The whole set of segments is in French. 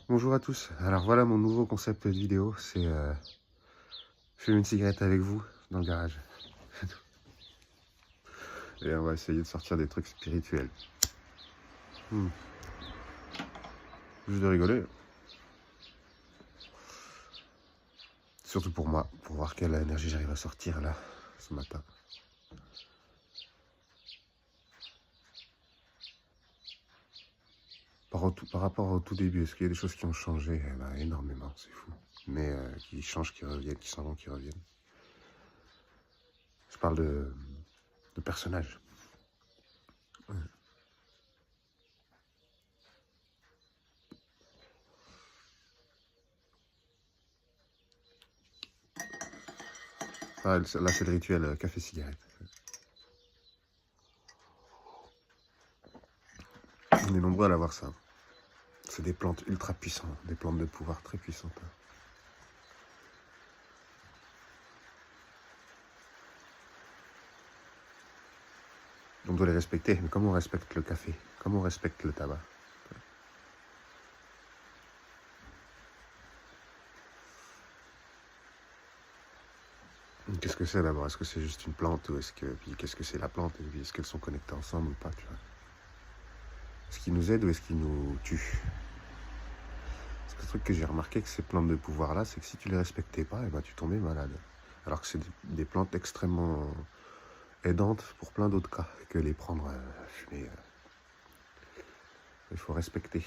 Bonjour à tous. Alors voilà mon nouveau concept de vidéo, c'est fumer une cigarette avec vous dans le garage. Et on va essayer de sortir des trucs spirituels. Hmm. Juste de rigoler. Surtout pour moi, pour voir quelle énergie j'arrive à sortir là, ce matin. Par rapport au tout début, est-ce qu'il y a des choses qui ont changé? Eh ben, énormément, c'est fou. Mais qui changent, qui reviennent, qui s'en vont, qui reviennent. Je parle de personnages. Ah, là, c'est le rituel café-cigarette. On est nombreux à l'avoir ça. C'est des plantes ultra puissantes, des plantes de pouvoir très puissantes. On doit les respecter, mais comment on respecte le café? Comment on respecte le tabac? Qu'est-ce que c'est d'abord? Est-ce que c'est juste une plante ou est-ce que... Puis qu'est-ce que c'est la plante? Et puis est-ce qu'elles sont connectées ensemble ou pas, tu vois? Est-ce qu'ils nous aident ou est-ce qu'ils nous tuent? Parce que le truc que j'ai remarqué avec ces plantes de pouvoir-là, c'est que si tu les respectais pas, eh ben, tu tombais malade. Alors que c'est des plantes extrêmement aidantes pour plein d'autres cas que les prendre fumer. Il faut respecter.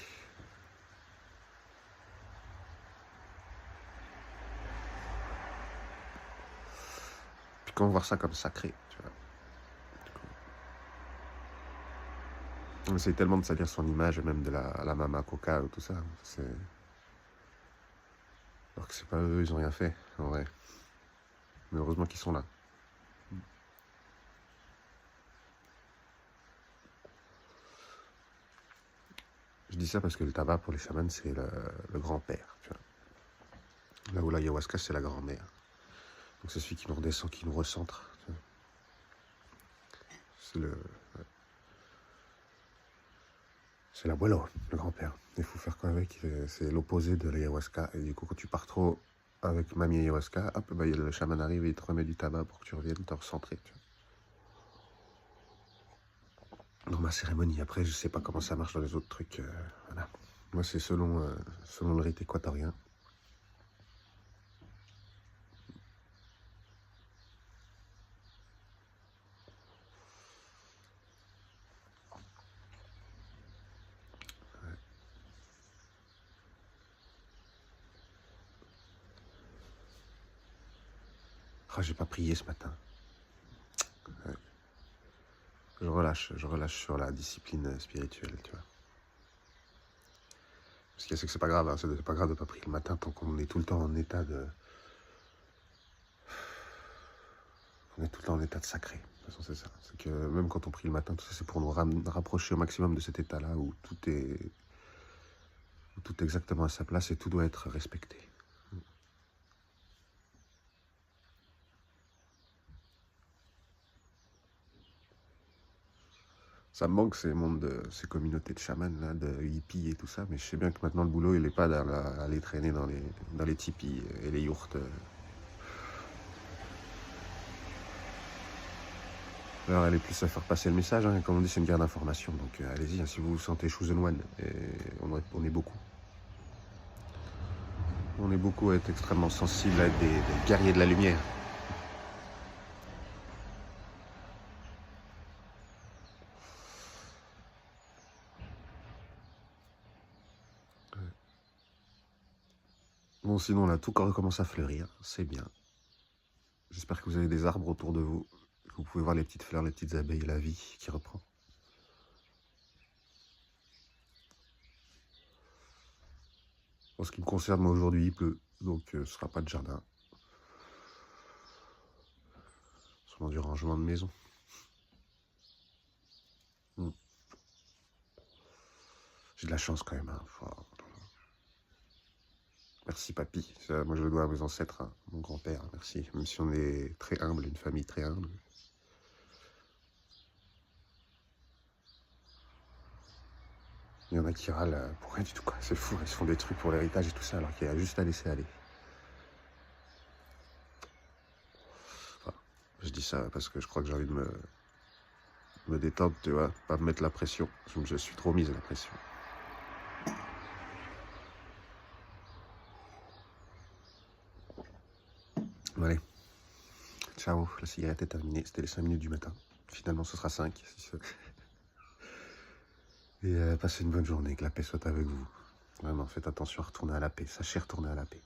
Puis quand on voit ça comme sacré, tu vois. On essaye tellement de salir son image, même de la Mama Coca ou tout ça. Alors que c'est pas eux, ils ont rien fait, en vrai. Mais heureusement qu'ils sont là. Je dis ça parce que le tabac, pour les chamans, c'est le grand-père, tu vois. Là où l'ayahuasca, c'est la grand-mère. Donc c'est celui qui nous redescend, qui nous recentre. C'est le... C'est l'abuelo, le grand-père. Il faut faire quoi avec? C'est l'opposé de l'ayahuasca. Et du coup, quand tu pars trop avec mamie ayahuasca, hop, bah, le chaman arrive et il te remet du tabac pour que tu reviennes te recentrer, tu vois. Dans ma cérémonie, après, je sais pas comment ça marche dans les autres trucs. Voilà. Moi, c'est selon le rite équatorien. Ah, j'ai pas prié ce matin. Ouais. Je relâche sur la discipline spirituelle, tu vois. Ce qu'il y a, c'est que c'est pas grave, hein, c'est pas grave de pas prier le matin tant qu'on est tout le temps en état de... On est tout le temps en état de sacré. De toute façon, c'est ça. C'est que même quand on prie le matin, tout ça, c'est pour nous rapprocher au maximum de cet état-là où tout est exactement à sa place et tout doit être respecté. Ça me manque ces mondes, ces communautés de chamans, là, de hippies et tout ça, mais je sais bien que maintenant le boulot, il est pas à aller traîner dans les tipis et les yourtes. Alors elle est plus à faire passer le message, hein. Comme on dit, c'est une guerre d'information, donc allez-y, hein, si vous vous sentez chosen one, et on est beaucoup. On est beaucoup à être extrêmement sensibles, à être des guerriers de la lumière. Bon, sinon là, tout recommence à fleurir, c'est bien. J'espère que vous avez des arbres autour de vous, que vous pouvez voir les petites fleurs, les petites abeilles, la vie qui reprend. En ce qui me concerne, moi aujourd'hui il pleut, donc ce sera pas de jardin. Sûrement du rangement de maison. Hmm. J'ai de la chance quand même, hein. Merci papy, ça, moi je le dois à mes ancêtres, hein, mon grand-père, merci. Même si on est très humble, une famille très humble. y en a qui râlent pour rien du tout, quoi. C'est fou, ils se font des trucs pour l'héritage et tout ça, alors qu'il y a juste à laisser aller. Enfin, je dis ça parce que je crois que j'ai envie de me détendre, tu vois, pas me mettre la pression. Je suis trop mise la pression. Bon, allez, ciao, la cigarette est terminée, c'était les 5 minutes du matin. Finalement, ce sera 5. Et passez une bonne journée, que la paix soit avec vous. Vraiment, faites attention à retourner à la paix, sachez retourner à la paix.